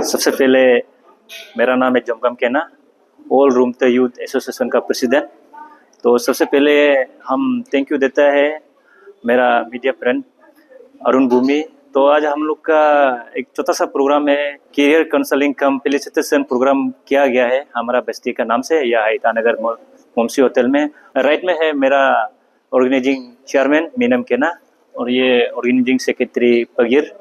सबसे पहले मेरा नाम है जमगम केना, ऑल रूमते यूथ एसोसिएशन का प्रेसिडेंट। तो सबसे पहले हम थैंक यू देता है मेरा मीडिया फ्रेंड अरुण भूमि। तो आज हम लोग का एक छोटा सा प्रोग्राम है, career counselling cum felicitation program किया गया है हमारा बस्ती का नाम से, यह ईटानगर मोमसी होटल में। राइट में है मेरा ऑर्गेनाइजिंग चेयरमैन मीनम केना, और ये ऑर्गेनाइजिंग सेक्रेटरी पगीर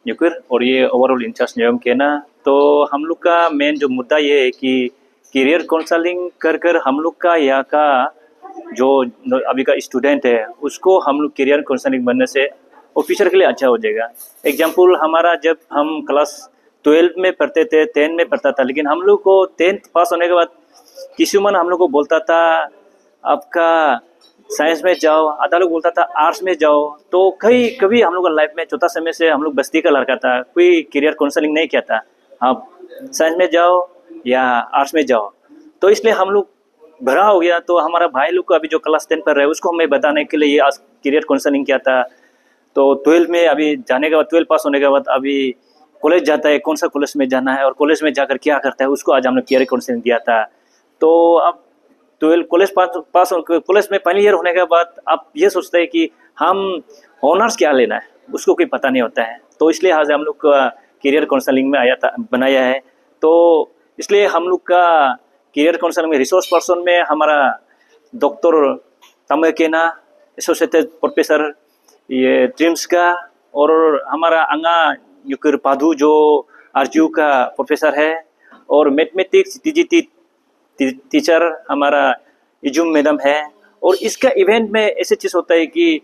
न्यूकर, और ये ओवरऑल इंचार्ज नियम केना। तो हम लोग का मेन जो मुद्दा ये है कि करियर काउंसलिंग कर हम लोग का यहाँ का जो अभी का स्टूडेंट है उसको हम लोग करियर काउंसलिंग बनने से वो फ्यूचर के लिए अच्छा हो जाएगा। एग्जाम्पल हमारा जब हम क्लास 12 में पढ़ते थे, 10 में पढ़ता था, लेकिन हम लोग को 10th पास होने के बाद किसी मन हम लोग को बोलता था आपका साइंस में जाओ, आधा लोग बोलता था आर्ट्स में जाओ। तो कभी हम लोग का लाइफ में छोटा समय से हम लोग बस्ती का लड़का था, कोई करियर काउंसलिंग नहीं किया था, आप साइंस में जाओ या आर्ट्स में जाओ। तो इसलिए हम लोग भरा हो गया। तो हमारा भाई लोग को अभी जो क्लास 10 पढ़ रहे हैं उसको हमें बताने के लिए ये आज करियर काउंसलिंग किया था। तो 12 में अभी जाने के बाद, 12 पास होने के बाद अभी कॉलेज जाता है, कौन सा कॉलेज में जाना है और कॉलेज में जाकर क्या करता है उसको आज हमने करियर काउंसलिंग दिया था। तो अब 12 कॉलेज पास कॉलेज में फाइनल ईयर होने के बाद आप ये सोचते हैं कि हम ऑनर्स क्या लेना है, उसको कोई पता नहीं होता है। तो इसलिए आज हम लोग का करियर काउंसलिंग में बनाया है। तो इसलिए हम लोग का करियर काउंसलिंग में रिसोर्स पर्सन में हमारा डॉक्टर तमय केना, एसोसिएटेड प्रोफेसर ये ड्रीम्स का, और हमारा अंगा युकर पाधु जो आरजीयू का प्रोफेसर है, और मैथमेटिक्स टीजीटी टीचर हमारा इजुम मैडम है। और इसका इवेंट में ऐसे चीज़ होता है कि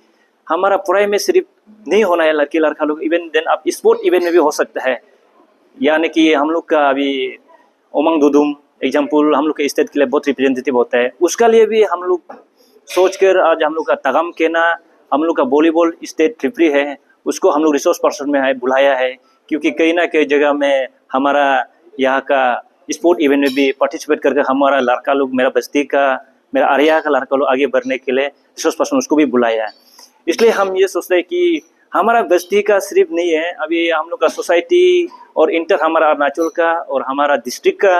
हमारा पढ़ाई में सिर्फ नहीं होना है लड़के लड़का लोग, इवेंट देन आप स्पोर्ट इवेंट में भी हो सकता है। यानी कि हम लोग का अभी उमंग दुदुम एग्जाम्पल हम लोग के स्टेट के लिए बहुत रिप्रेजेंटेटिव होता है, उसका लिए भी हम लोग सोच कर आज हम लोग का तगम केना, हम लोग का वॉलीबॉल स्टेट रिफ्री है, उसको हम लोग रिसोर्स पर्सन में है बुलाया है। क्योंकि कहीं ना कहीं जगह में हमारा यहाँ का स्पोर्ट इवेंट में भी पार्टिसिपेट करके हमारा लड़का लोग, मेरा बस्ती का, मेरा आर्या का लड़का लोग आगे बढ़ने के लिए रिसोर्स पर्सन उसको भी बुलाया है। इसलिए हम ये सोचते हैं कि हमारा बस्ती का सिर्फ नहीं है, अभी हम लोग का सोसाइटी और इंटर हमारा अरुणाचल का और हमारा डिस्ट्रिक्ट का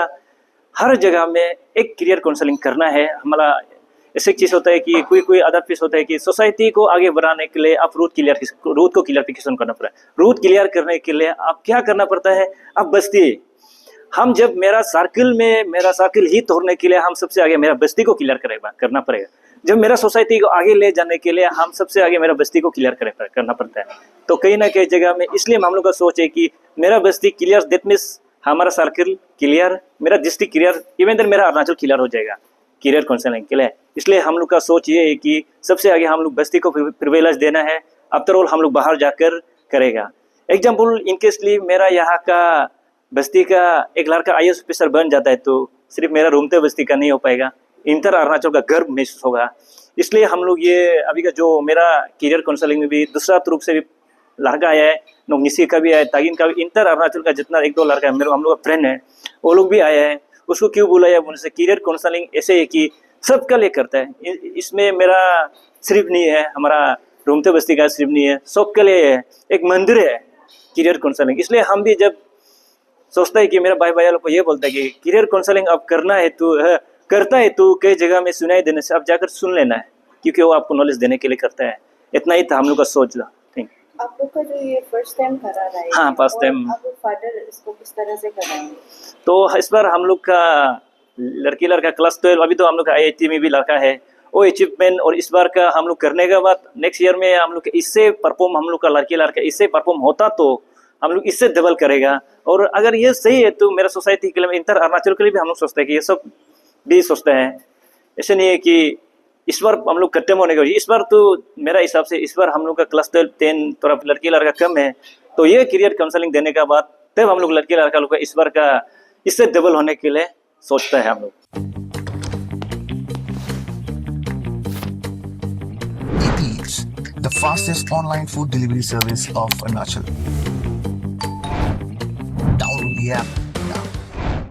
हर जगह में एक करियर काउंसलिंग करना है। हमारा ऐसे चीज़ होता है कि कोई अदर चीज़ होता है कि सोसाइटी को आगे बढ़ाने के लिए आप रूट को क्लियरिफिकेशन करना पड़ता है। रूट क्लियर करने के लिए आप क्या करना पड़ता है, आप बस्ती, हम जब मेरा सर्किल ही तोड़ने के लिए हम सबसे आगे मेरा बस्ती को क्लियर करना पड़ेगा। जब मेरा सोसाइटी को आगे ले जाने के लिए हम सबसे आगे मेरा बस्ती को क्लियर करना पड़ता है। तो कहीं ना कहीं जगह में इसलिए हम लोग का सोच है कि मेरा बस्ती क्लियर, दैट मीन्स हमारा सर्किल क्लियर, मेरा डिस्ट्रिक्ट क्लियर, इवन देन मेरा अरुणाचल क्लियर हो जाएगा करियर काउंसलिंग के लिए। इसलिए हम लोग का सोच ये है कि सबसे आगे हम लोग बस्ती को प्रिविलेज देना है। आफ्टर ऑल हम लोग बाहर जाकर करेगा। एग्जाम्पल इनकेसली मेरा यहाँ का बस्ती का एक लड़का IAS ऑफिसर बन जाता है तो सिर्फ मेरा रूमते बस्ती का नहीं हो पाएगा, इंटर अरुणाचल का गर्व महसूस होगा। इसलिए हम लोग ये अभी का जो मेरा करियर काउंसलिंग में भी दूसरा रूप से भी लड़का आया है, नोगनिसी का भी आया है, तागिन का भी, इंटर अरुणाचल का जितना एक दो लड़का है मेरे हम लोग का फ्रेंड है, वो लोग भी आया है। उसको क्यों बुलाया बोलने से करियर काउंसलिंग ऐसे है कि सबका लिए करता है, इसमें मेरा सिर्फ नहीं है, हमारा रूमते बस्ती का सिर्फ नहीं है, सबके लिए है, एक मंदिर है करियर काउंसलिंग। इसलिए हम भी जब सोचता है कि मेरा भाई लोग को ये बोलता है कि करियर काउंसलिंग अब करना है तो करता है तो कई जगह में सुनाई देने से आप जाकर सुन लेना है, क्योंकि वो आपको नॉलेज देने के लिए करता है। इतना ही था हम लोग का सोच ला। आप लोग का जो ये फर्स्ट टाइम करा रहा है, हाँ फर्स्ट टाइम। आप फादर इसको किस तरह से कराएंगे? तो इस बार हम लोग का लड़का क्लास 12, अभी तो हम लोग का IIT में भी लड़का है, वो अचीवमेंट, और इस बार का हम लोग करने के बाद नेक्स्ट ईयर में हम लोग इससे परफॉर्म, हम लोग का लड़का इससे परफॉर्म होता तो हम लोग इससे डबल करेगा। और अगर ये सही है तो मेरा सोसाइटी के लिए, इंटर अरुणाचल के लिए भी हम लोग सोचते हैं कि ये सब भी सोचते हैं। ऐसे नहीं है कि इस बार हम लोग खत्म होने के, इस बार तो मेरा हिसाब से इस बार हम लोग का क्लास 12 10 थोड़ा लड़का कम है, तो ये करियर काउंसलिंग देने के बाद तब हम लोग लड़का लोग का इस बार का इससे डबल होने के लिए सोचते हैं हम लोग। Eats, the fastest online food delivery service of Arunachal. Download the app